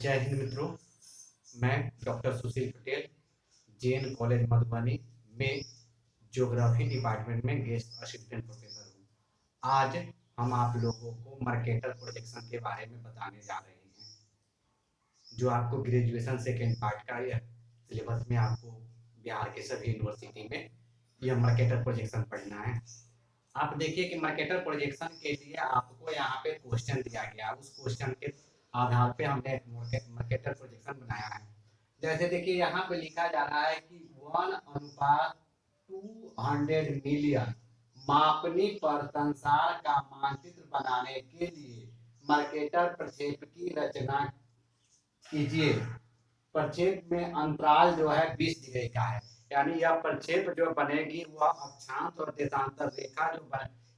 जय हिंद मित्रों। मैं डॉक्टर सुशील पटेल जेएन कॉलेज मधुबनी में ज्योग्राफी डिपार्टमेंट में गेस्ट असिस्टेंट प्रोफेसर हूँ। आज हम आप लोगों को मर्केटर प्रोजेक्शन के बारे में बताने जा रहे हैं, जो आपको ग्रेजुएशन सेकेंड पार्ट का यह सिलेबस में आपको बिहार के सभी यूनिवर्सिटी में यह मर्केटर प्रोजेक्शन पढ़ना है। आप देखिए कि मार्केटर प्रोजेक्शन के लिए आपको यहाँ पे क्वेश्चन दिया गया, उस क्वेश्चन के आधार पे हमने एक मार्केटर प्रोजेक्शन बनाया है। जैसे देखिए यहाँ पे लिखा जा रहा है कि 1:200 मिलियन मापनी पर संसार का मानचित्र बनाने के लिए मार्केटर प्रक्षेप की रचना कीजिए। प्रक्षेप में अंतराल जो है 20 डिग्री का है, यानी यह प्रक्षेप जो बनेगी वह अक्षांश और देशांतर रेखा जो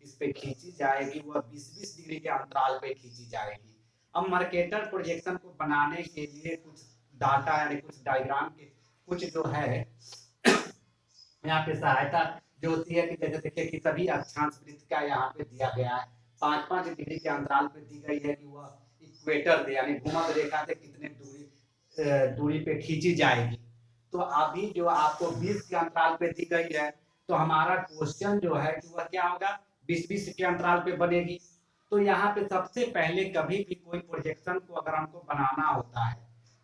इस पे खींची जाएगी वह 20-20 डिग्री के अंतराल पे खींची जाएगी। अब मर्केटर प्रोजेक्शन को बनाने के लिए कुछ डाटा यानी कुछ डायग्राम के कुछ जो है यहाँ पे सहायता जो होती है कि जैसे देखिए कि सभी अक्षांश वृत्त का यहाँ पे दिया गया है, 5-5 डिग्री के अंतराल पे दी गई है कि वह इक्वेटर यानी भूमध्य रेखा से कितने दूरी पे खींची जाएगी। तो अभी जो आपको 20 के अंतराल पे दी गई है, तो हमारा क्वेश्चन जो है कि वह क्या होगा, 20-20 के अंतराल पे बनेगी। तो यहाँ पे सबसे पहले कभी भी कोई प्रोजेक्शन को अगर हमको बनाना होता है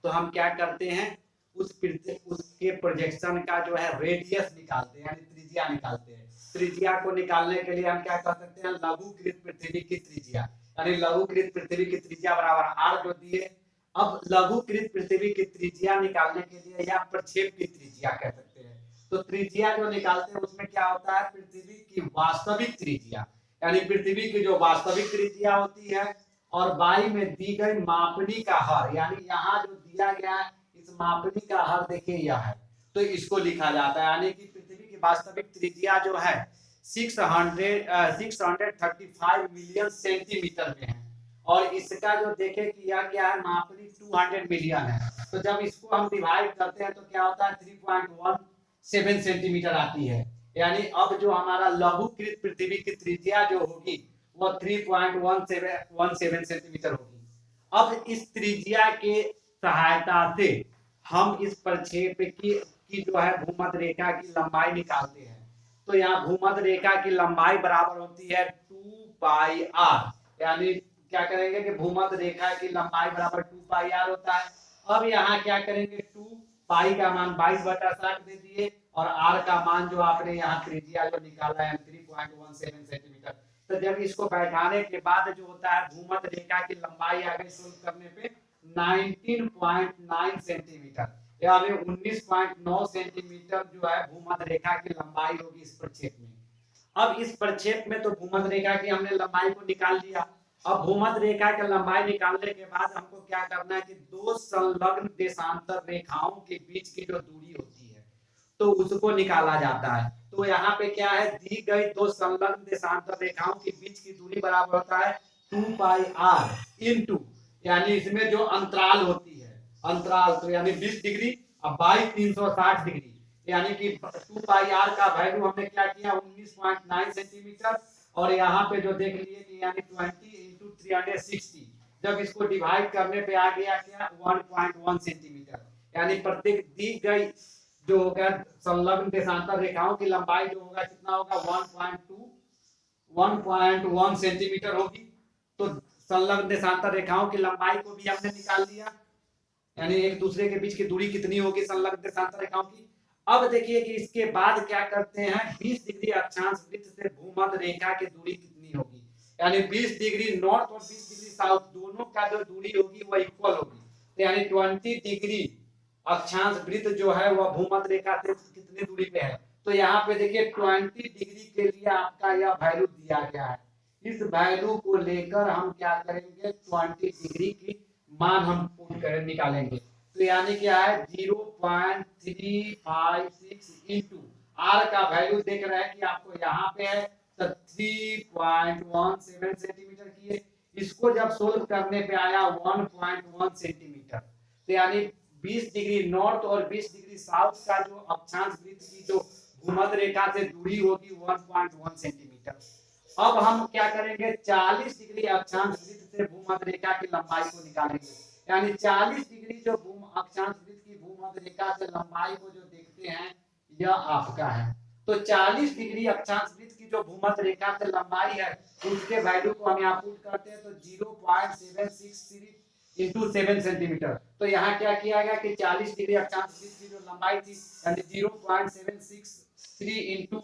तो हम क्या करते हैं, उसके प्रोजेक्शन का जो है रेडियस निकालते हैं यानी त्रिज्या निकालते हैं। त्रिज्या को निकालने के लिए हम क्या कर सकते हैं, लघुकृत पृथ्वी की त्रिज्या यानी लघुकृत पृथ्वी की त्रिज्या बराबर r जो दिए। अब लघुकृत पृथ्वी की त्रिज्या निकालने के लिए या प्रक्षेप की त्रिज्या कह सकते हैं, तो त्रिज्या जो निकालते हैं उसमें क्या होता है, पृथ्वी की वास्तविक त्रिज्या यानी पृथ्वी की जो वास्तविक त्रिज्या होती है और बाई में दी गई मापनी का हर, यानी यहाँ जो दिया गया है इस मापनी का हर देखिए यह है, तो इसको लिखा जाता है। यानी कि पृथ्वी की वास्तविक त्रिज्या जो है 635 मिलियन सेंटीमीटर में है और इसका जो देखे कि यह क्या है, मापनी 200 मिलियन है। तो जब इसको हम डिवाइड करते हैं तो क्या होता है, 3.17 सेंटीमीटर आती है। यानी अब जो हमारा लघुकृत पृथ्वी की त्रिज्या जो होगी वह 3.17 सेंटीमीटर होगी। अब इस त्रिज्या के सहायता से हम इस प्रक्षेप की जो है भूमध्य रेखा की लंबाई निकालते हैं। तो यहाँ भूमध्य रेखा की लंबाई बराबर होती है 2πr, यानी क्या करेंगे कि भूमध्य रेखा की लंबाई बराबर 2πr होता है। अब यहाँ क्या करेंगे, 2 पाई का मान 22/60 दे दिए और r का मान जो आपने यहाँ त्रिज्या जो निकाला है 3.17 सेंटीमीटर। तो जब इसको बैठाने के बाद जो होता है भूमध्य रेखा की लंबाई आगे सोल्व करने पे 19.9 सेंटीमीटर यानी 19.9 सेंटीमीटर जो है भूमध्य रेखा की लंबाई होगी इस प्रक्षेप में। अब इस प्रक्षेप में तो भूमध्य रेखा की हमने लंबाई को निकाल लिया। अब भूमध्य रेखा की लंबाई निकालने के बाद हमको क्या करना है कि दो संलग्न देशांतर रेखाओं के बीच की जो दूरी होती है तो उसको निकाला जाता है। तो यहाँ पे क्या है, दी गई दो संलग्न देशांतर रेखाओं के बीच की दूरी बराबर होता है 2πr इंटू, यानी इसमें जो अंतराल होती है अंतराल तो यानी 20 डिग्री और बाई 360 डिग्री, यानी कि 2πr का वैल्यू हमने क्या किया 19.9 सेंटीमीटर और यहाँ पे जो देख लिए कि यानी 20 इंटू 360, जब इसको डिवाइड करने पे आ गया क्या 1.1 सेंटीमीटर, यानी प्रत्येक दी गई जो होगा संलग्न देशांतर रेखाओं की लंबाई जो होगा कितना होगा 1.1 सेंटीमीटर होगी। तो संलग्न देशांतर रेखाओं की लंबाई को भी हमने निकाल लिया, यानी एक दूसरे के बीच की दूरी कितनी होगी संलग्न देशांतर रेखाओं की। अब देखिए कि इसके बाद क्या करते हैं, 20 डिग्री अक्षांश वृत्त से भूमध्य रेखा की दूरी कितनी होगी, यानी 20 डिग्री नॉर्थ और 20 डिग्री साउथ दोनों का जो दूरी होगी वह इक्वल होगी। तो यानी 20 डिग्री अक्षांश वृत्त जो है वह भूमध्य रेखा से कितनी दूरी पे है। तो यहाँ पे देखिए 20 डिग्री के लिए आपका यह वैल्यू दिया गया है। इस वैल्यू को लेकर हम क्या करेंगे, 20 डिग्री की मान हम पुट कर निकालेंगे। तो यानी क्या है 0.356 इंटू आर का वैल्यू देख रहे हैं कि आपको यहाँ पे है तो 3.17 सेंटीमीटर की है। इसको जब सोल्व करने पे आया 1.1 सेंटीमीटर, तो यानी 20 डिग्री नॉर्थ और 20 डिग्री साउथ का जो अक्षांश वृत्त की जो भूमध्य रेखा से दूरी होगी 1.1 सेंटीमीटर। अब हम क्या करेंगे, 40 डिग्री अक्षांश वृत्त से भूमध्य रेखा की लंबाई को निकालेंगे, यानी 40 डिग्री जो अक्षांश वृत्त की भूमध्य रेखा से लंबाई को जो देखते हैं यह आपका है। तो 40 डिग्री अक्षांश वृत्त की जो भूमध्य रेखा से लंबाई है उसके वैल्यू को हम यहाँ पुट करते हैं तो 0.763 इंटू 7 सेंटीमीटर। तो यहाँ क्या किया गया कि 40 डिग्री अक्षांश वृत्त की जो लंबाई थी यानी 0.763 इंटू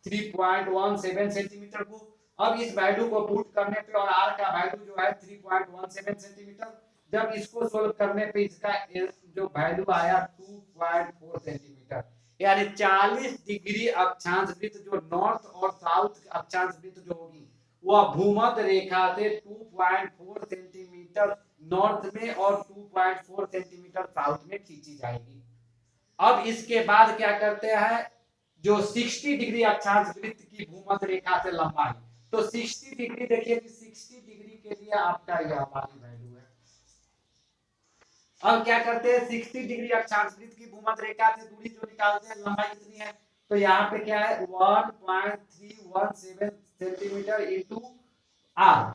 3.17 सेंटीमीटर को, अब इस वैल्यू को पुट करने पे और आर का वैल्यू जो है 3.17 सेंटीमीटर, जब इसको सोल्व करने पे इसका जो वैल्यू आया 2.4 सेंटीमीटर। यानी 40 डिग्री अक्षांश वृत्त जो नॉर्थ और साउथ अक्षांश वृत्त जो होगी वह भूमध्य रेखा से 2.4 सेंटीमीटर नॉर्थ में और 2.4 सेंटीमीटर साउथ में खींची जाएगी। अब इसके बाद क्या करते हैं, जो 60 डिग्री अक्षांश वृत्त की भूमध्य रेखा से लंबाई, तो 60 डिग्री देखिए कि 60 डिग्री के लिए आपका यह वाली वैल्यू है। अब क्या करते हैं, 60 डिग्री अक्षांश वृत्त की भूमध्य रेखा से दूरी जो निकालते हैं लंबाई कितनी है, तो यहाँ पे क्या है 1.317 सेंटीमीटर इंटू आर।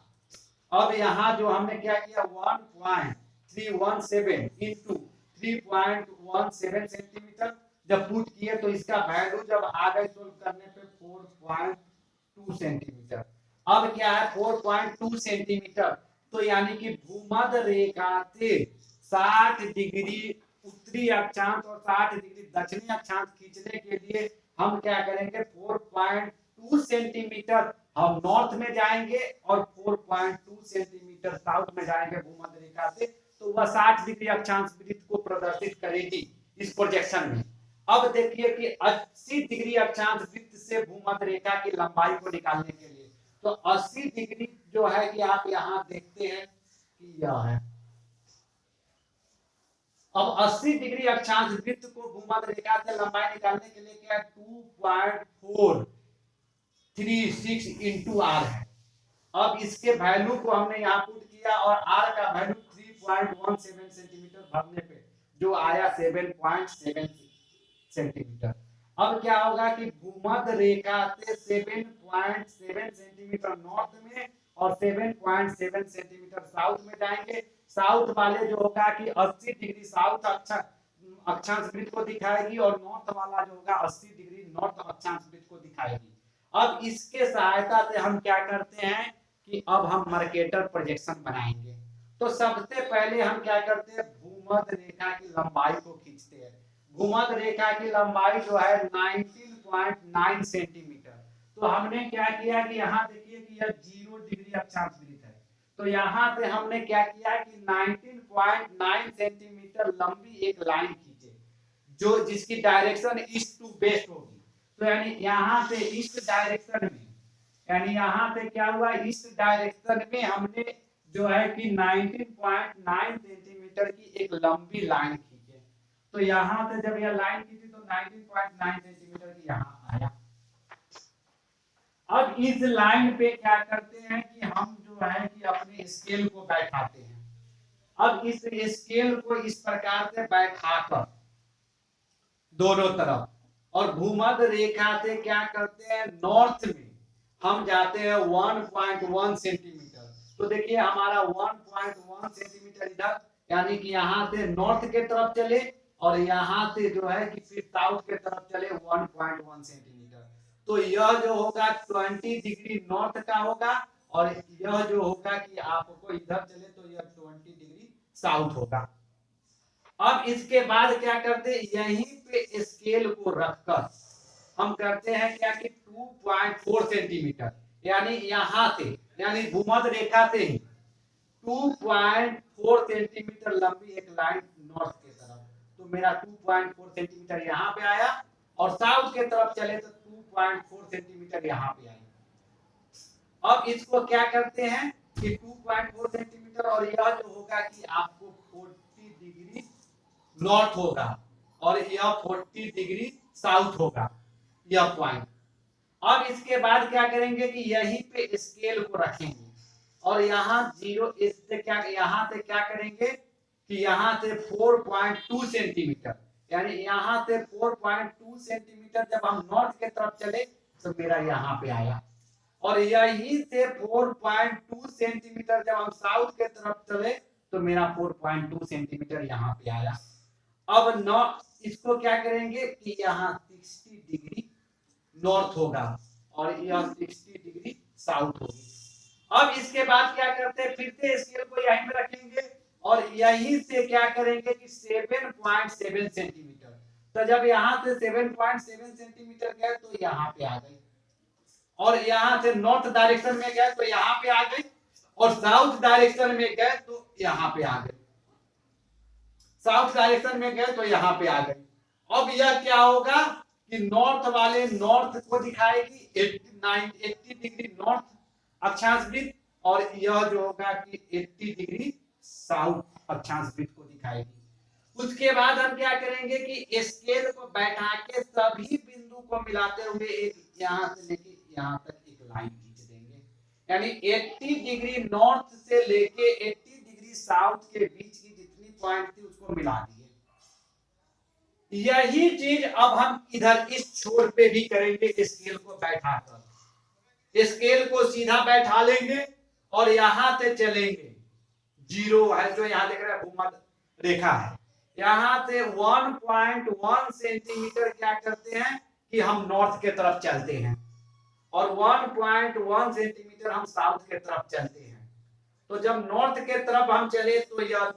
अब यहाँ जो हमने क्या किया 1.317 इंटू 3.17 सेंटीमीटर जब पुट किए तो इसका वैल्यू जब आ गए सोल्व करने पे 4.2 सेंटीमीटर। अब क्या है 4.2 सेंटीमीटर, तो यानी कि भूमध्य रेखा से 60 डिग्री उत्तरी अक्षांश और 60 डिग्री दक्षिणी अक्षांश खींचने के लिए हम क्या करेंगे 4.2 सेंटीमीटर हम नॉर्थ में जाएंगे और 4.2 सेंटीमीटर साउथ में जाएंगे भूमध्य रेखा से, तो वह 60 डिग्री अक्षांश वृत्त को प्रदर्शित करेगी इस प्रोजेक्शन में। अब देखिए कि 80 डिग्री अक्षांश वृत्त से भूमध्य रेखा की लंबाई को निकालने के लिए, तो 80 डिग्री जो है कि आप यहाँ देखते हैं कि यह है। अब 80 डिग्री अक्षांश वृत्त को भूमध्य रेखा से लंबाई निकालने के लिए क्या 2.436 इंटू आर है। अब इसके वैल्यू को हमने यहाँ पुट किया और आर का वैल्यू 3.17 सेंटीमीटर भरने पे जो आया 7.7 सेंटीमीटर। अब क्या होगा कि भूमध्य रेखा से 7.7 सेंटीमीटर नॉर्थ में और 7.7 सेंटीमीटर साउथ में जाएंगे। साउथ वाले जो होगा कि 80 डिग्री साउथ अक्षांश वृत्त को दिखाएगी और नॉर्थ वाला जो होगा 80 डिग्री नॉर्थ अक्षांश वृत्त को दिखाएगी। अब इसके सहायता से हम क्या करते हैं कि अब हम मर्केटर प्रोजेक्शन बनाएंगे। तो सबसे पहले हम क्या करते हैं भूमध्य रेखा की लंबाई को खींचते हैं। भूमध्य रेखा की लंबाई जो है 19.9 सेंटीमीटर। तो हमने क्या किया कि यहाँ देखिए कि यह 0 डिग्री अक्षांश वृत्त है, तो यहाँ से हमने क्या किया कि 19.9 सेंटीमीटर लंबी एक लाइन खींचे जो जिसकी डायरेक्शन ईस्ट टू वेस्ट होगी। तो यानी यहाँ से ईस्ट डायरेक्शन में, यानी यहाँ से क्या हुआ ईस्ट डायरेक्शन में हमने जो है कि 19.9 सेंटीमीटर की एक लंबी लाइन खींचे। तो यहाँ से जब यह लाइन खींची तो 19.9 सेंटीमीटर की यहाँ आया। अब इस लाइन पे क्या करते हैं कि हम जो है कि अपने स्केल को बैठाते हैं। अब इस स्केल को इस प्रकार से बैठाकर दोनों तरफ और भूमध्य रेखा से क्या करते हैं नॉर्थ में हम जाते हैं 1.1 सेंटीमीटर। तो देखिए हमारा 1.1 सेंटीमीटर इधर, यानी कि यहाँ से नॉर्थ के तरफ चले और यहाँ से जो है कि फिर साउथ के तरफ चले 1.1 सेंटीमीटर। तो यह जो होगा 20 डिग्री नॉर्थ का होगा और यह जो होगा कि आपको इधर चले तो यह 20 डिग्री साउथ होगा। अब इसके बाद क्या करते हैं यहीं पे स्केल को रखकर हम करते हैं क्या कि 2.4 सेंटीमीटर, यानी यहाँ से यानी भूमध्य रेखा से 2.4 सेंटीमीटर लंबी एक लाइन नॉर्थ के तरफ। तो मेरा 2.4 सेंटीमीटर यहाँ पे आया और साउथ के तरफ चले तो 2.4 सेंटीमीटर यहाँ पे आएगा। अब इसको क्या करते हैं कि 2.4 सेंटीमीटर और यह जो होगा कि आपको 40 डिग्री नॉर्थ होगा और यह 40 डिग्री साउथ होगा यह पॉइंट। अब इसके बाद क्या करेंगे कि यहीं पे स्केल को रखेंगे और यहाँ 0 इससे क्या यहाँ से क्या करेंगे कि यहाँ से 4.2 सेंटीमीटर, यानी यहाँ से 4.2 सेंटीमीटर जब हम नॉर्थ के तरफ चले तो मेरा यहाँ पे आया और यहीं से 4.2 सेंटीमीटर जब हम साउथ के तरफ चले तो मेरा 4.2 सेंटीमीटर यहाँ पे आया। अब नौ इसको क्या करेंगे कि यहाँ 60 डिग्री नॉर्थ होगा और यह 60 डिग्री साउथ होगी। अब इसके बाद क्या करते हैं, फिर से स्केल को यहीं पे रखेंगे और यहीं से क्या करेंगे कि 7.7 सेंटीमीटर। तो जब यहाँ से 7.7 सेंटीमीटर गए तो यहाँ पे आ गए, और यहाँ से नॉर्थ डायरेक्शन में गए तो यहाँ पे आ गए, और साउथ डायरेक्शन में गए तो यहाँ पे आ गए, साउथ डायरेक्शन में गए तो यहाँ पे आ गए। अब यह क्या होगा कि नॉर्थ वाले नॉर्थ को दिखाएगी 80 डिग्री नॉर्थ अक्षांश वृत्त, और यह जो होगा कि 80 डिग्री साउथ अक्षांश वृत्त को दिखाएगी। उसके बाद हम क्या करेंगे कि स्केल को बैठा के सभी बिंदु को मिलाते हुए एक यहाँ से लेके यहाँ तक एक लाइन खींच देंगे, यानी 80 डिग्री नॉर्थ से लेके 80 डिग्री साउथ के बीच की जितनी पॉइंट थी उसको मिला दिए। यही चीज अब हम इधर इस छोर पे भी करेंगे। स्केल को बैठाकर स्केल को सीधा बैठा लेंगे और यहां से चलेंगे, जीरो है जो यहाँ देख रहे हैं भूमध्य रेखा है, यहां से 1.1 सेंटीमीटर क्या करते हैं कि हम नॉर्थ के तरफ चलते हैं, और 1.1 सेंटीमीटर हम साउथ के तरफ चलते हैं। तो जब नॉर्थ के तरफ हम चले तो यह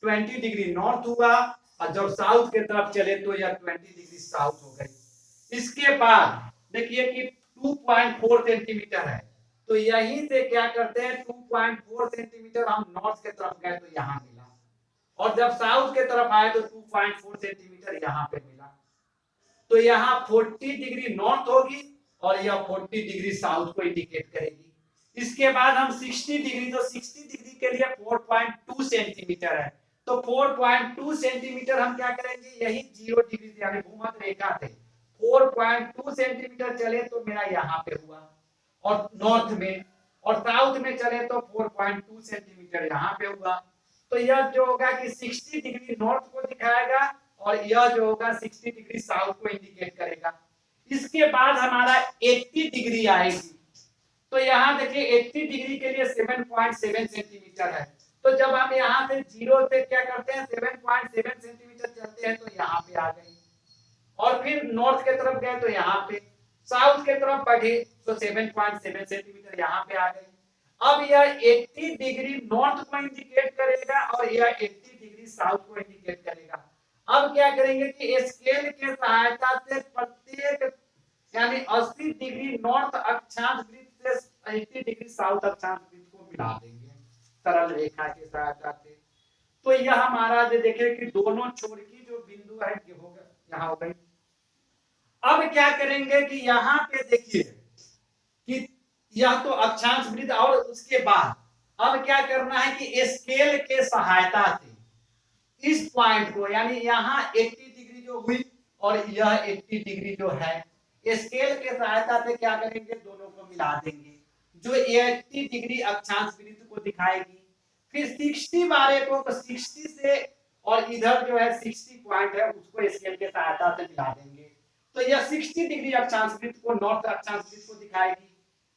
20 डिग्री नॉर्थ हुआ, और जब साउथ के तरफ चले तो यह 20 डिग्री साउथ हो गई। इसके बाद देखिए कि 2.4 सेंटीमीटर है, तो यहीं से क्या करते हैं 2.4 सेंटीमीटर हम नॉर्थ के तरफ गए तो यहाँ मिला, और जब साउथ के तरफ आए तो 2.4 सेंटीमीटर यहाँ पे मिला। तो यहाँ 40 डिग्री नॉर्थ होगी और यह 40 डिग्री साउथ को इंडिकेट करेगी। इसके बाद हम 60 डिग्री, तो 60 डिग्री के लिए 4.2 सेंटीमीटर है, तो 4.2 सेंटीमीटर हम क्या करेंगे, यही 0 डिग्री से यानी भूमध्य रेखा से 4.2 सेंटीमीटर चले तो मेरा यहाँ पे हुआ और नॉर्थ में, और साउथ में चले तो 4.2 सेंटीमीटर यहाँ पे हुआ। तो यह जो होगा कि 60 डिग्री नॉर्थ को दिखाएगा और यह जो होगा 60 डिग्री साउथ को इंडिकेट करेगा। इसके बाद हमारा 80 डिग्री आएगी, तो यहाँ देखिए 80 डिग्री के लिए 7.7 सेंटीमीटर है, तो जब हम यहाँ से जीरो से क्या करते हैं 7.7 सेंटीमीटर चलते हैं तो यहाँ पे आ गई, और फिर नॉर्थ के तरफ गए तो यहाँ पे, साउथ के तरफ बढ़े तो 7.7 सेंटीमीटर यहाँ पे आ गई। अब यह 80 डिग्री नॉर्थ को इंडिकेट करेगा और यह 80 डिग्री साउथ को इंडिकेट करेगा। अब क्या करेंगे कि स्केल के सहायता से प्रत्येक यानी 80 डिग्री नॉर्थ अक्षांश वृत्त से 80 डिग्री साउथ अक्षांश वृत्त को मिला देंगे सरल रेखा के सहायता से। तो यह हमारा जो देखे कि दोनों छोर की जो बिंदु है ये हो गया, यहाँ हो गई। अब क्या करेंगे कि यहाँ पे देखिए कि यह तो अक्षांश वृत्त, और उसके बाद अब क्या करना है कि स्केल के सहायता से इस पॉइंट को, यानी यहाँ 80 डिग्री जो हुई और यह 80 डिग्री जो है, स्केल के सहायता से क्या करेंगे दोनों को मिला देंगे, जो 80 डिग्री अक्षांश वृत्त को दिखाएगी। फिर 60 वाले को 60 से, और इधर जो है 60 पॉइंट है उसको स्केल के सहायता से मिला देंगे, तो यह 60 डिग्री अक्षांश वृत्त को नॉर्थ अक्षांश वृत्त को दिखाएगी।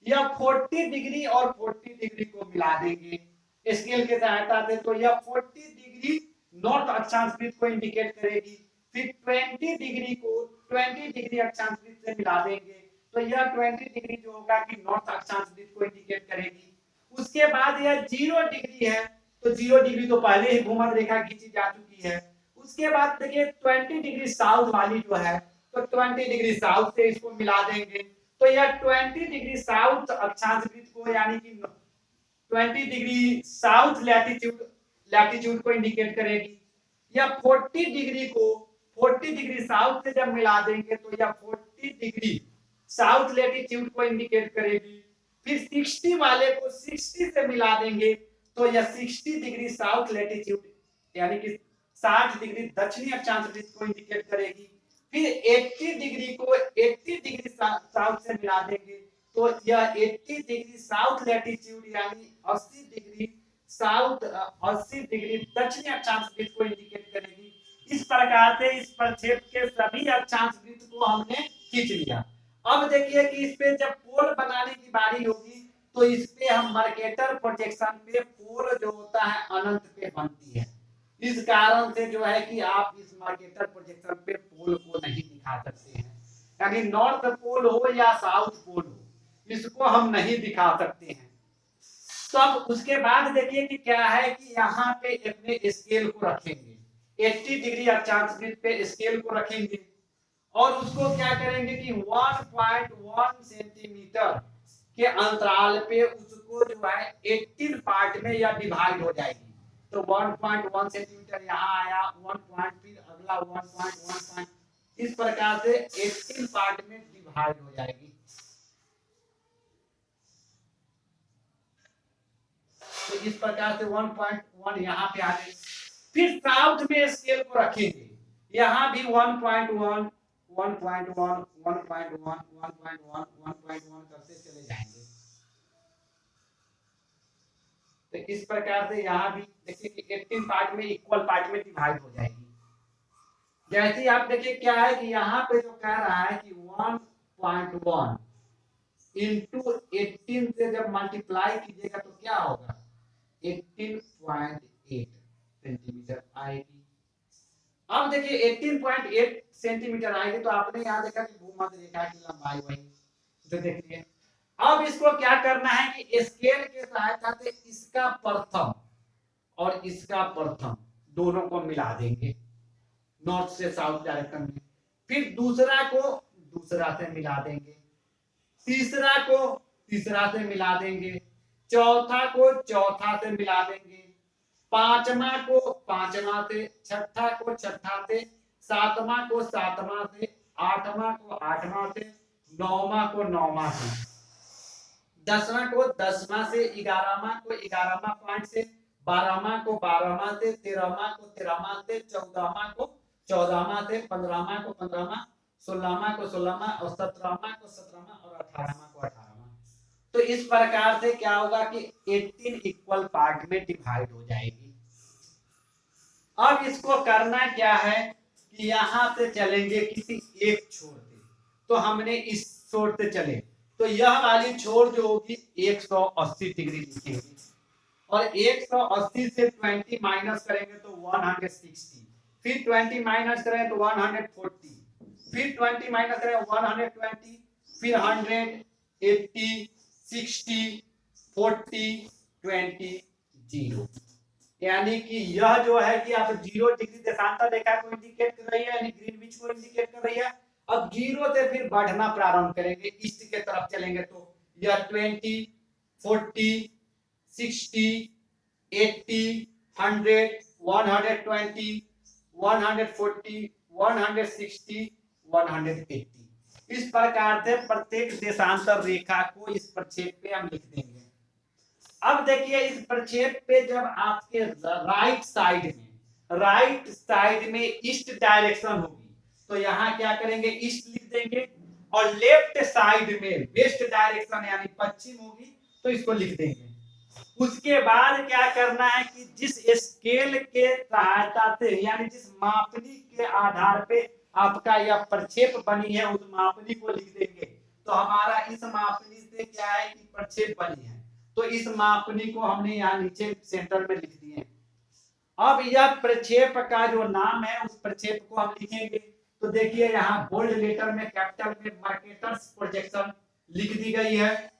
यह 40 डिग्री और 40 डिग्री को मिला देंगे स्केल के सहायता से, तो यह 40 डिग्री नॉर्थ अक्षांश वृत्त को इंडिकेट करेगी। फिर 20 डिग्री को 20 डिग्री अक्षांश वृत्त से मिला देंगे, तो यह 20 डिग्री जो होगा कि नॉर्थ अक्षांश वृत्त को इंडिकेट करेगी। उसके बाद यह 0 डिग्री है, तो 0 डिग्री तो पहले ही भूमध्य रेखा खींची जा चुकी है। उसके बाद देखिए 20 डिग्री साउथ वाली जो है, तो 20 डिग्री साउथ से इसको मिला देंगे, तो यह 20 डिग्री साउथ अक्षांश वृत्त को यानी कि 20 डिग्री साउथ लैटिट्यूड को इंडिकेट करेगी। यह 40 डिग्री को 40 डिग्री साउथ से जब मिला देंगे तो यह 40 डिग्री साउथ लैटिट्यूड को इंडिकेट करेगी। फिर 60 वाले को 60 से मिला देंगे तो यह 60 डिग्री साउथ लैटिट्यूड यानी कि 60 डिग्री दक्षिणी अक्षांश वृत्त को इंडिकेट करेगी। फिर 80 डिग्री को 80 डिग्री साउथ से मिला देंगे तो यह 80 डिग्री साउथ लैटिट्यूड यानी 80 डिग्री साउथ 80 डिग्री दक्षिणी अक्षांश वृत्त को इंडिकेट करेगी। इस प्रकार से इस प्रक्षेप के सभी अक्षांश वृत्त को हमने खींच लिया। अब देखिए कि इस पे जब पोल बनाने की बारी होगी तो इस पे देखिए हम मर्केटर प्रोजेक्शन पे पोल जो होता है अनंत पे बनती है। इस कारण से जो है कि आप इस मर्केटर प्रोजेक्शन पे पोल को नहीं दिखा सकते हैं, यानी नॉर्थ पोल हो या साउथ पोल हो, इसको हम नहीं दिखा सकते हैं। तो अब उसके बाद देखिए कि क्या है कि यहाँ पे अपने स्केल को रखेंगे, 80 डिग्री अक्षांश वृत्त पे स्केल को रखेंगे और उसको क्या करेंगे कि 1.1 सेंटीमीटर के अंतराल पे उसको जो है 18 पार्ट में या डिवाइड हो जाएगी। तो 1.1 सेंटीमीटर यहाँ आया, 1 पॉइंट, फिर अगला 1.1, इस प्रकार से 18 पार्ट में डिवाइड हो जाएगी। तो इस प्रकार से 1.1 यहाँ पे आ गई। फिर साउथ में स्केल को रखेंगे, यहाँ भी 1.1, 1.1, 1.1, 1.1, 1.1 करते चले जाएंगे। तो इस प्रकार से यहाँ भी देखिए कि 18 पार्ट में इक्वल पार्ट में डिवाइड हो जाएगी। जैसे ही आप देखिए क्या है कि यहाँ पे जो कह रहा है कि 1.1 इंटू 18 से जब मल्टीप्लाई कीजिएगा तो क्या होगा, 18.8 सेंटीमीटर आएगी। अब देखिए 18.8 सेंटीमीटर आएगी तो आपने यहाँ देखा कि भूमध्य रेखा की लंबाई वही, तो देखिए अब इसको क्या करना है कि स्केल के सहायता से इसका प्रथम और इसका प्रथम दोनों को मिला देंगे नॉर्थ से साउथ डायरेक्शन में, फिर दूसरा को दूसरा से मिला देंगे, तीसरा को तीसरा से मिला देंगे, चौथा को चौथा से मिला देंगे, पांचवा को पांचवा से, छठा को छठा से, सातवां को सातवां से, आठवां को आठवां से, नौवां को नौवां से, 10वां को 10वां से, 11वां को 11वां पॉइंट से, 12वां को 12वां से, 13वां को 13वां से, 14वां को 14वां से, 15वां को 15वां, 16वां को 16वां और 17वां को 17वां और 18वां को 18वां। तो इस प्रकार से क्या होगा कि 18 इक्वल पार्ट में डिवाइड हो जाएगी। अब इसको करना क्या है कि यहां से चलेंगे किसी एक छोर से, तो हमने इस छोर से चले तो यह वाली छोर जो होगी 180 डिग्री लिखेंगे और 180 से 20 माइनस करेंगे तो 160, फिर 20 माइनस करें तो 140, फिर 20 माइनस करें 120, फिर 100, 80, 60, 40, 20, 0। यानी कि यह जो है कि आप 0 डिग्री देशांतर रेखा को इंडिकेट कर रही है, यानी ग्रीनविच को इंडिकेट कर रही है। अब 0 से फिर बढ़ना प्रारंभ करेंगे, ईस्ट के तरफ चलेंगे तो यह 20, 40, 60, 80, 100, 120, 140, 160, 180। इस प्रकार से प्रत्येक देशांतर रेखा को इस प्रक्षेप पे हम लिख देंगे। अब देखिए इस प्रक्षेप पे जब आपके राइट साइड में ईस्ट डायरेक्शन होगी तो यहाँ क्या करेंगे, ईस्ट लिख देंगे, और लेफ्ट साइड में वेस्ट डायरेक्शन यानी पश्चिम होगी तो इसको लिख देंगे। उसके बाद क्या करना है कि जिस स्केल के सहायता से यानी जिस मापनी के आधार पे आपका यह प्रक्षेप बनी है उस मापनी को लिख देंगे। तो हमारा इस मापनी से क्या है कि प्रक्षेप बनी है, तो इस मापनी को हमने यहाँ नीचे सेंटर में लिख दिए। अब यह प्रक्षेप का जो नाम है उस प्रक्षेप को हम लिखेंगे। तो देखिए यहाँ बोल्ड लेटर में कैपिटल में मर्केटर्स प्रोजेक्शन लिख दी गई है।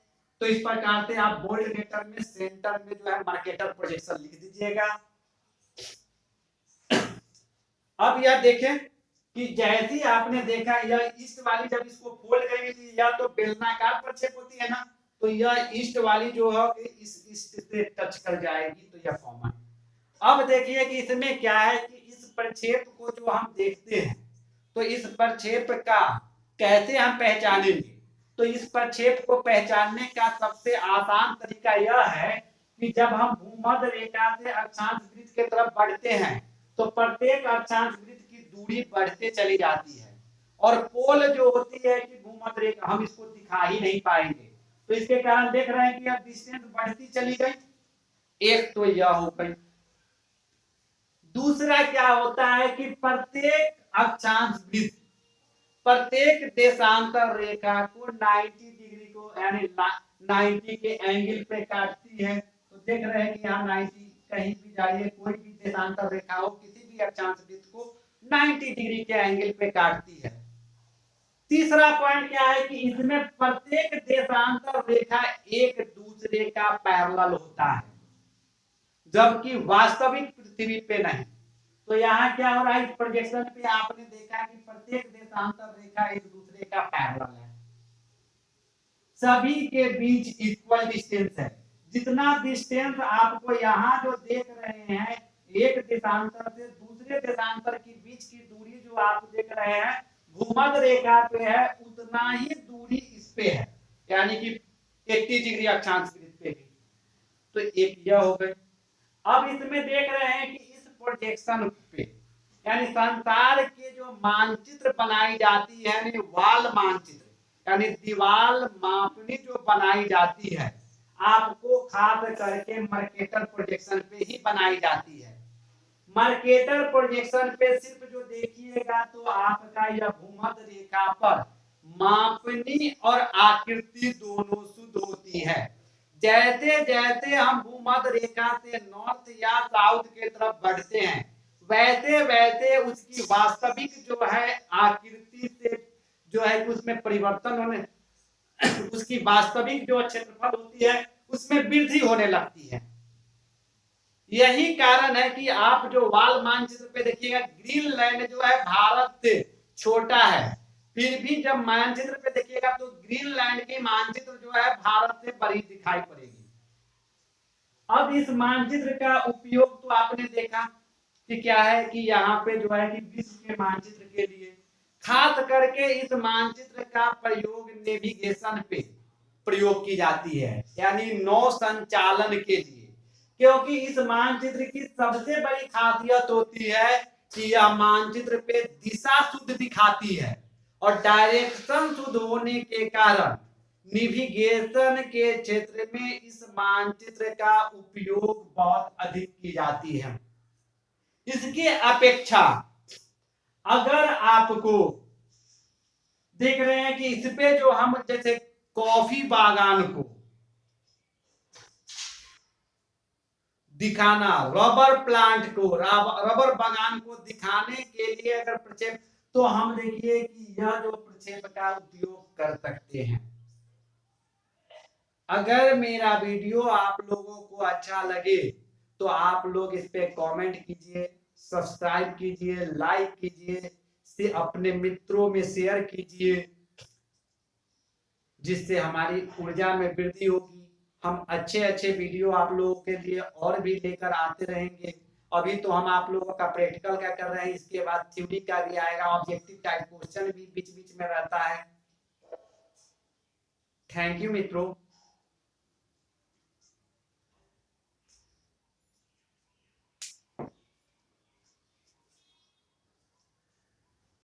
तो इस प्रकार से आप बोल्ड लेटर में सेंटर में जो है मर्केटर प्रोजेक्शन लिख दीजिएगा। अब यह देखें कि जैसे आपने देखा यह ईस्ट वाली जब इसको फोल्ड करेंगे या तो बेलनाकार प्रक्षेप होती है ना, तो यह ईस्ट वाली जो है इस ईस्ट से टच कर जाएगी तो यह कॉमन। अब देखिए कि इसमें क्या है कि इस प्रक्षेप को जो हम देखते हैं तो इस प्रक्षेप का कैसे हम पहचानेंगे, तो इस प्रक्षेप को पहचानने का सबसे आसान तरीका यह है कि जब हम भूमध्य रेखा से अक्षांश वृत्त की तरफ बढ़ते हैं तो प्रत्येक अक्षांश वृत्त की दूरी बढ़ते चली जाती है और पोल जो होती है कि भूमध्य रेखा हम इसको दिखा ही नहीं पाएंगे, तो इसके कारण देख रहे हैं कि अब डिस्टेंस बढ़ती चली गई। एक तो यह हो गई। दूसरा क्या होता है कि प्रत्येक अक्षांश वृत्त प्रत्येक देशांतर रेखा को 90 डिग्री को यानी 90 के एंगल पे काटती है। तो देख रहे हैं कि यहाँ 90 कहीं भी जाइए, कोई भी देशांतर रेखा हो किसी भी अक्षांश वृत्त को 90 डिग्री के एंगल पे काटती है। तीसरा पॉइंट क्या है कि इसमें प्रत्येक देशांतर रेखा एक दूसरे का पैरेलल होता है, जबकि वास्तविक पृथ्वी पे नहीं। तो यहाँ क्या हो रहा है, इस प्रोजेक्शन पे आपने देखा कि प्रत्येक देशांतर रेखा एक दूसरे का पैरेलल है, सभी के बीच इक्वल डिस्टेंस है। जितना डिस्टेंस आपको यहाँ जो देख रहे हैं, एक देशांतर से दूसरे देशांतर के बीच की दूरी जो आप देख रहे हैं भूमध्य रेखा पे है, उतना ही दूरी इस पे है, यानी कि 80 डिग्री अक्षांश वृत्त पे भी। तो एक यह हो गई। अब इसमें देख रहे हैं कि इस प्रोजेक्शन पे यानी संसार के जो मानचित्र बनाई जाती है, यानी वाल मानचित्र यानी दीवार मापनी जो बनाई जाती है, आपको खास करके मर्केटर प्रोजेक्शन पे ही बनाई जाती है। मर्केटर प्रोजेक्शन पे सिर्फ जो देखिएगा तो आपका यह भूमध्य रेखा पर मापनी और आकृति दोनों शुद्ध होती है। जैसे जैसे हम भूमध्य रेखा से नॉर्थ या साउथ की तरफ बढ़ते हैं, वैसे वैसे उसकी वास्तविक जो है आकृति से जो है उसमें परिवर्तन होने उसकी वास्तविक जो क्षेत्रफल होती है उसमें वृद्धि होने लगती है। यही कारण है कि आप जो वाल मानचित्र पे देखिएगा, ग्रीनलैंड जो है भारत से छोटा है, फिर भी जब मानचित्र पे देखिएगा तो ग्रीनलैंड की मानचित्र जो है भारत से बड़ी दिखाई पड़ेगी। अब इस मानचित्र का उपयोग तो आपने देखा कि क्या है कि यहाँ पे जो है कि विश्व के मानचित्र के लिए खास करके इस मानचित्र का प्रयोग नेविगेशन पे प्रयोग की जाती है, यानी नौ संचालन के लिए। क्योंकि इस मानचित्र की सबसे बड़ी खासियत होती है कि यह मानचित्र पे दिशा शुद्ध दिखाती है, और डायरेक्शन शुद्ध होने के कारण नेविगेशन के क्षेत्र में इस मानचित्र का उपयोग बहुत अधिक की जाती है। इसके अपेक्षा अगर आपको देख रहे हैं कि इस पे जो हम जैसे कॉफी बागान को दिखाना, रबर प्लांट को, रबर बागान को दिखाने के लिए अगर प्रक्षेप, तो हम देखिए कि यह जो प्रक्षेप का उपयोग कर सकते हैं। अगर मेरा वीडियो आप लोगों को अच्छा लगे तो आप लोग इस पे कमेंट कीजिए, सब्सक्राइब कीजिए, लाइक कीजिए, से अपने मित्रों में शेयर कीजिए, जिससे हमारी ऊर्जा में वृद्धि होगी। हम अच्छे अच्छे वीडियो आप लोगों के लिए और भी लेकर आते रहेंगे। अभी तो हम आप लोगों का प्रैक्टिकल का कर रहे हैं, इसके बाद थ्योरी का भी आएगा, ऑब्जेक्टिव टाइप क्वेश्चन भी बीच बीच में रहता है। थैंक यू मित्रों।